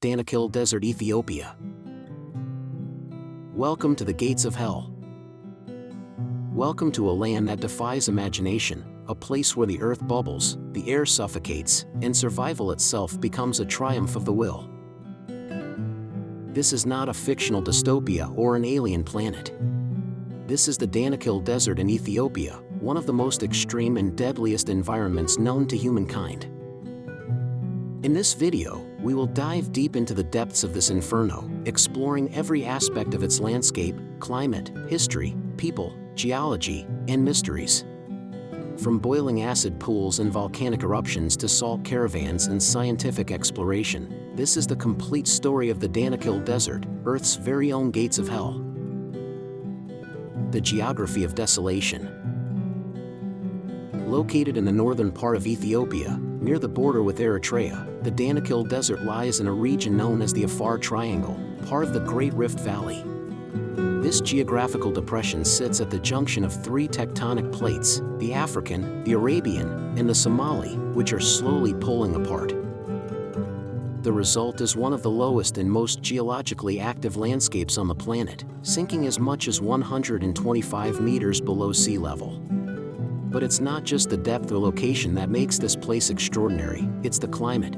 Danakil Desert, Ethiopia. Welcome to the gates of hell. Welcome to a land that defies imagination, a place where the earth bubbles, the air suffocates, and survival itself becomes a triumph of the will. This is not a fictional dystopia or an alien planet. This is the Danakil Desert in Ethiopia, one of the most extreme and deadliest environments known to humankind. In this video, we will dive deep into the depths of this inferno, exploring every aspect of its landscape, climate, history, people, geology, and mysteries. From boiling acid pools and volcanic eruptions to salt caravans and scientific exploration, this is the complete story of the Danakil Desert, Earth's very own gates of hell. The geography of desolation. Located in the northern part of Ethiopia, near the border with Eritrea, the Danakil Desert lies in a region known as the Afar Triangle, part of the Great Rift Valley. This geographical depression sits at the junction of three tectonic plates, the African, the Arabian, and the Somali, which are slowly pulling apart. The result is one of the lowest and most geologically active landscapes on the planet, sinking as much as 125 meters below sea level. But it's not just the depth or location that makes this place extraordinary, it's the climate.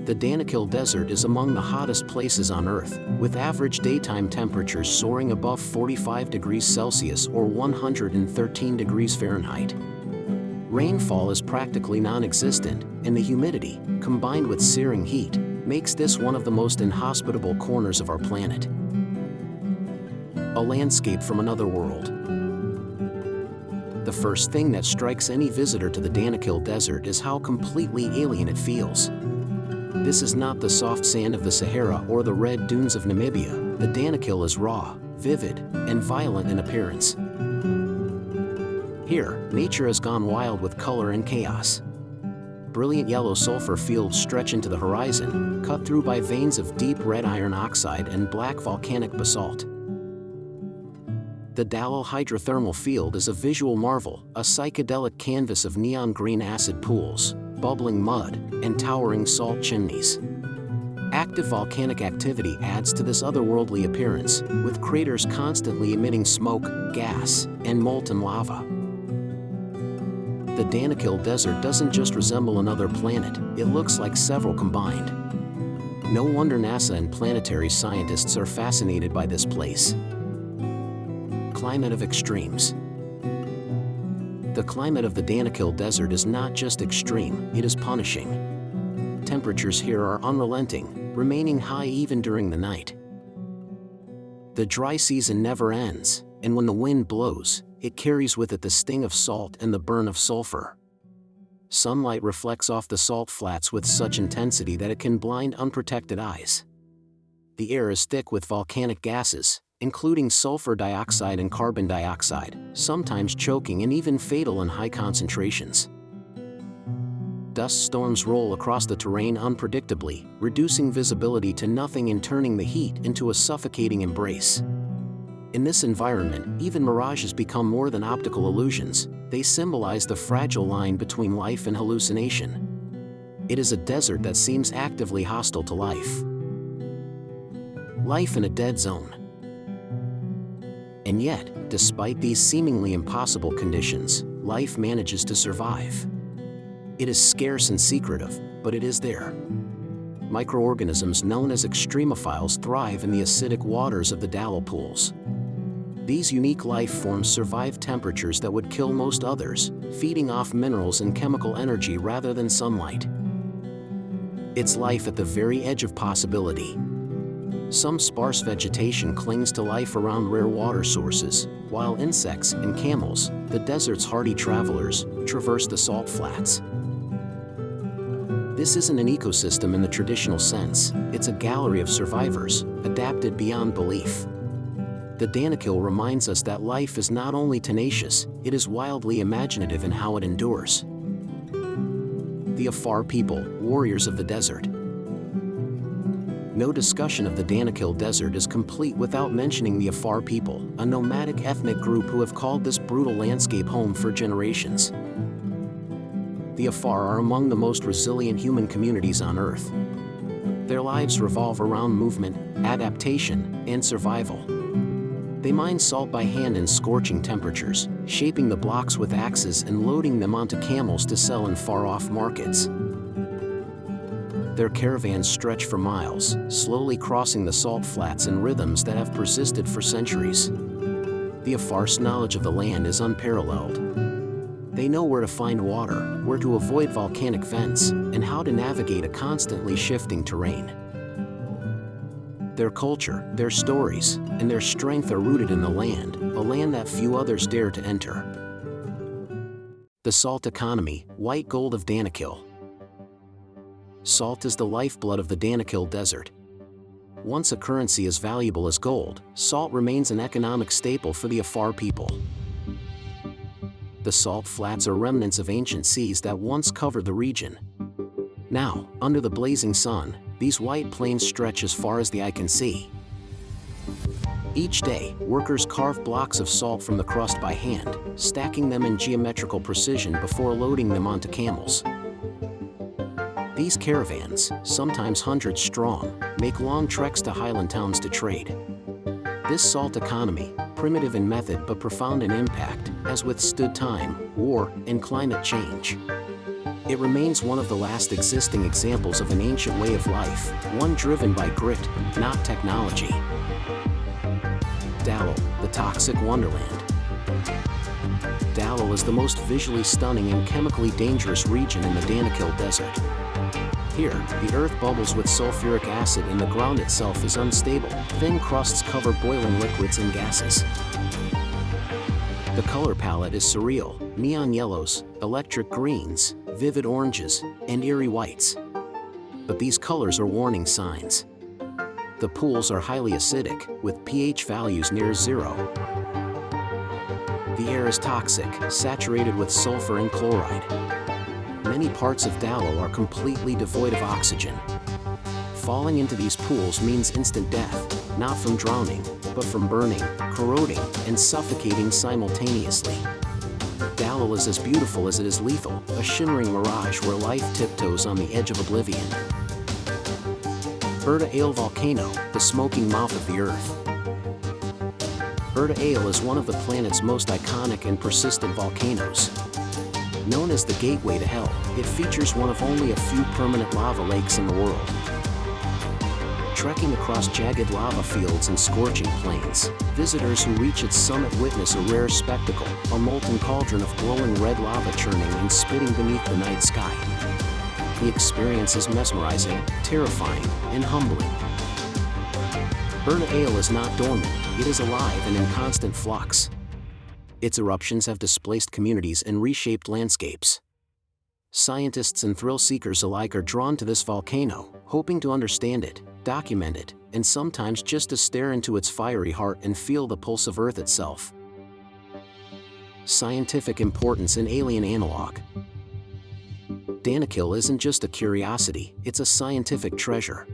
The Danakil Desert is among the hottest places on Earth, with average daytime temperatures soaring above 45 degrees Celsius or 113 degrees Fahrenheit. Rainfall is practically non-existent, and the humidity, combined with searing heat, makes this one of the most inhospitable corners of our planet. A landscape from another world. The first thing that strikes any visitor to the Danakil Desert is how completely alien it feels. This is not the soft sand of the Sahara or the red dunes of Namibia. The Danakil is raw, vivid, and violent in appearance. Here, nature has gone wild with color and chaos. Brilliant yellow sulfur fields stretch into the horizon, cut through by veins of deep red iron oxide and black volcanic basalt. The Dallow hydrothermal field is a visual marvel, a psychedelic canvas of neon green acid pools, bubbling mud, and towering salt chimneys. Active volcanic activity adds to this otherworldly appearance, with craters constantly emitting smoke, gas, and molten lava. The Danakil Desert doesn't just resemble another planet, it looks like several combined. No wonder NASA and planetary scientists are fascinated by this place. Climate of extremes. The climate of the Danakil Desert is not just extreme, it is punishing. Temperatures here are unrelenting, remaining high even during the night. The dry season never ends, and when the wind blows, it carries with it the sting of salt and the burn of sulfur. Sunlight reflects off the salt flats with such intensity that it can blind unprotected eyes. The air is thick with volcanic gases, including sulfur dioxide and carbon dioxide, sometimes choking and even fatal in high concentrations. Dust storms roll across the terrain unpredictably, reducing visibility to nothing and turning the heat into a suffocating embrace. In this environment, even mirages become more than optical illusions, they symbolize the fragile line between life and hallucination. It is a desert that seems actively hostile to life. Life in a dead zone. And yet, despite these seemingly impossible conditions, life manages to survive. It is scarce and secretive, but it is there. Microorganisms known as extremophiles thrive in the acidic waters of the Dallow pools. These unique life forms survive temperatures that would kill most others, feeding off minerals and chemical energy rather than sunlight. It's life at the very edge of possibility. Some sparse vegetation clings to life around rare water sources, while insects and camels, the desert's hardy travelers, traverse the salt flats. This isn't an ecosystem in the traditional sense, it's a gallery of survivors, adapted beyond belief. The Danakil reminds us that life is not only tenacious, it is wildly imaginative in how it endures. The Afar People, warriors of the desert. No discussion of the Danakil Desert is complete without mentioning the Afar People, a nomadic ethnic group who have called this brutal landscape home for generations. The Afar are among the most resilient human communities on Earth. Their lives revolve around movement, adaptation, and survival. They mine salt by hand in scorching temperatures, shaping the blocks with axes and loading them onto camels to sell in far-off markets. Their caravans stretch for miles, slowly crossing the salt flats in rhythms that have persisted for centuries. The Afar's knowledge of the land is unparalleled. They know where to find water, where to avoid volcanic vents, and how to navigate a constantly shifting terrain. Their culture, their stories, and their strength are rooted in the land, a land that few others dare to enter. The salt economy, white gold of Danakil. Salt is the lifeblood of the Danakil Desert. Once a currency as valuable as gold, salt remains an economic staple for the Afar people. The salt flats are remnants of ancient seas that once covered the region. Now, under the blazing sun, these white plains stretch as far as the eye can see. Each day, workers carve blocks of salt from the crust by hand, stacking them in geometrical precision before loading them onto camels. These caravans, sometimes hundreds strong, make long treks to highland towns to trade. This salt economy, primitive in method but profound in impact, has withstood time, war, and climate change. It remains one of the last existing examples of an ancient way of life, one driven by grit, not technology. Dallow, the toxic wonderland. Dallow is the most visually stunning and chemically dangerous region in the Danakil Desert. Here, the earth bubbles with sulfuric acid and the ground itself is unstable. Thin crusts cover boiling liquids and gases. The color palette is surreal: neon yellows, electric greens, vivid oranges, and eerie whites. But these colors are warning signs. The pools are highly acidic, with pH values near 0. The air is toxic, saturated with sulfur and chloride. Many parts of Dallow are completely devoid of oxygen. Falling into these pools means instant death, not from drowning, but from burning, corroding, and suffocating simultaneously. Dallow is as beautiful as it is lethal, a shimmering mirage where life tiptoes on the edge of oblivion. Erdaal volcano, the smoking mouth of the earth. Erdaal is one of the planet's most iconic and persistent volcanoes. Known as the gateway to hell, it features one of only a few permanent lava lakes in the world. Trekking across jagged lava fields and scorching plains, visitors who reach its summit witness a rare spectacle, a molten cauldron of glowing red lava churning and spitting beneath the night sky. The experience is mesmerizing, terrifying, and humbling. Erdaal is not dormant, it is alive and in constant flux. Its eruptions have displaced communities and reshaped landscapes. Scientists and thrill-seekers alike are drawn to this volcano, hoping to understand it, document it, and sometimes just to stare into its fiery heart and feel the pulse of Earth itself. Scientific importance and alien analog. Danakil isn't just a curiosity, it's a scientific treasure.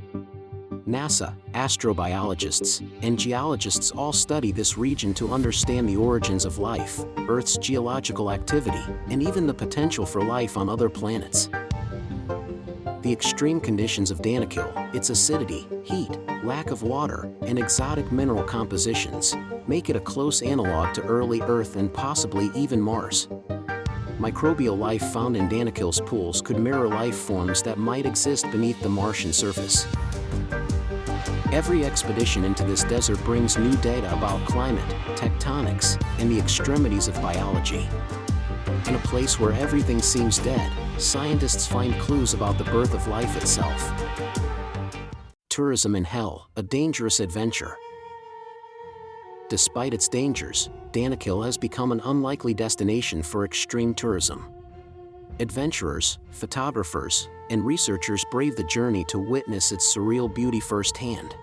NASA, astrobiologists, and geologists all study this region to understand the origins of life, Earth's geological activity, and even the potential for life on other planets. The extreme conditions of Danakil, its acidity, heat, lack of water, and exotic mineral compositions, make it a close analog to early Earth and possibly even Mars. Microbial life found in Danakil's pools could mirror life forms that might exist beneath the Martian surface. Every expedition into this desert brings new data about climate, tectonics, and the extremities of biology. In a place where everything seems dead, scientists find clues about the birth of life itself. Tourism in hell, a dangerous adventure. Despite its dangers, Danakil has become an unlikely destination for extreme tourism. Adventurers, photographers, and researchers brave the journey to witness its surreal beauty firsthand.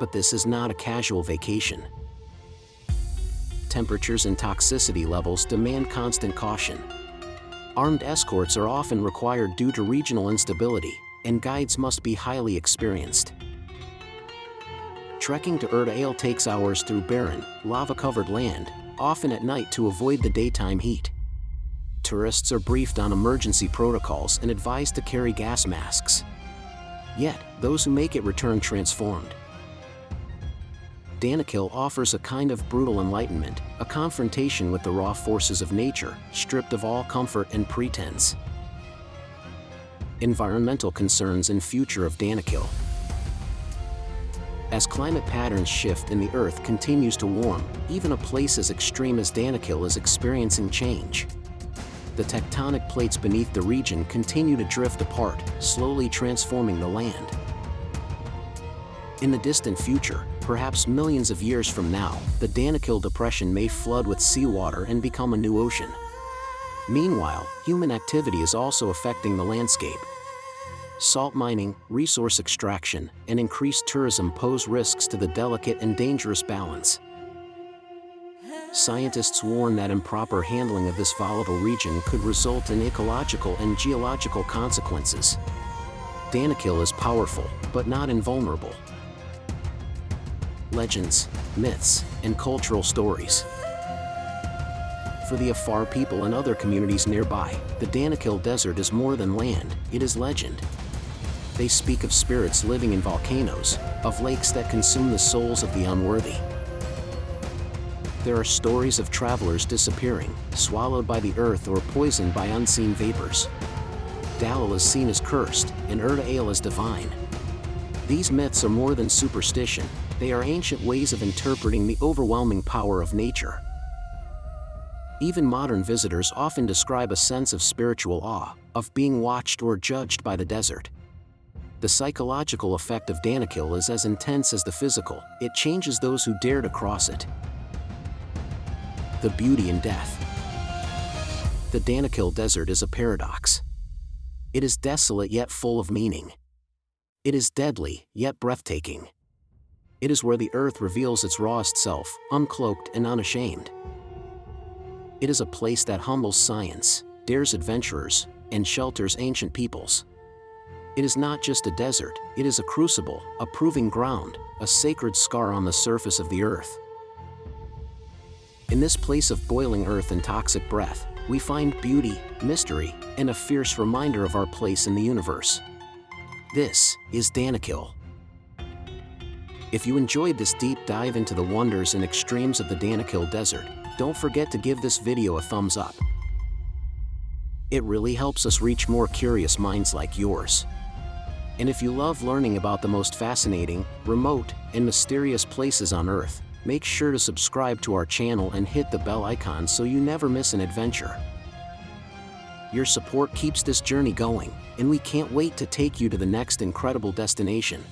But this is not a casual vacation. Temperatures and toxicity levels demand constant caution. Armed escorts are often required due to regional instability, and guides must be highly experienced. Trekking to Erdaal takes hours through barren, lava-covered land, often at night to avoid the daytime heat. Tourists are briefed on emergency protocols and advised to carry gas masks. Yet, those who make it return transformed. Danakil offers a kind of brutal enlightenment, a confrontation with the raw forces of nature, stripped of all comfort and pretense. Environmental concerns and future of Danakil. As climate patterns shift and the Earth continues to warm, even a place as extreme as Danakil is experiencing change. The tectonic plates beneath the region continue to drift apart, slowly transforming the land. In the distant future, perhaps millions of years from now, the Danakil Depression may flood with seawater and become a new ocean. Meanwhile, human activity is also affecting the landscape. Salt mining, resource extraction, and increased tourism pose risks to the delicate and dangerous balance. Scientists warn that improper handling of this volatile region could result in ecological and geological consequences. Danakil is powerful, but not invulnerable. Legends, myths, and cultural stories. For the Afar people and other communities nearby, the Danakil Desert is more than land, it is legend. They speak of spirits living in volcanoes, of lakes that consume the souls of the unworthy. There are stories of travelers disappearing, swallowed by the earth or poisoned by unseen vapors. Dallow is seen as cursed, and Erdaal as divine. These myths are more than superstition, they are ancient ways of interpreting the overwhelming power of nature. Even modern visitors often describe a sense of spiritual awe, of being watched or judged by the desert. The psychological effect of Danakil is as intense as the physical, it changes those who dare to cross it. The beauty and death. The Danakil Desert is a paradox. It is desolate yet full of meaning. It is deadly, yet breathtaking. It is where the earth reveals its rawest self, uncloaked and unashamed. It is a place that humbles science, dares adventurers, and shelters ancient peoples. It is not just a desert, it is a crucible, a proving ground, a sacred scar on the surface of the earth. In this place of boiling earth and toxic breath, we find beauty, mystery, and a fierce reminder of our place in the universe. This is Danakil. If you enjoyed this deep dive into the wonders and extremes of the Danakil Desert, don't forget to give this video a thumbs up. It really helps us reach more curious minds like yours. And if you love learning about the most fascinating, remote, and mysterious places on Earth, make sure to subscribe to our channel and hit the bell icon so you never miss an adventure. Your support keeps this journey going, and we can't wait to take you to the next incredible destination.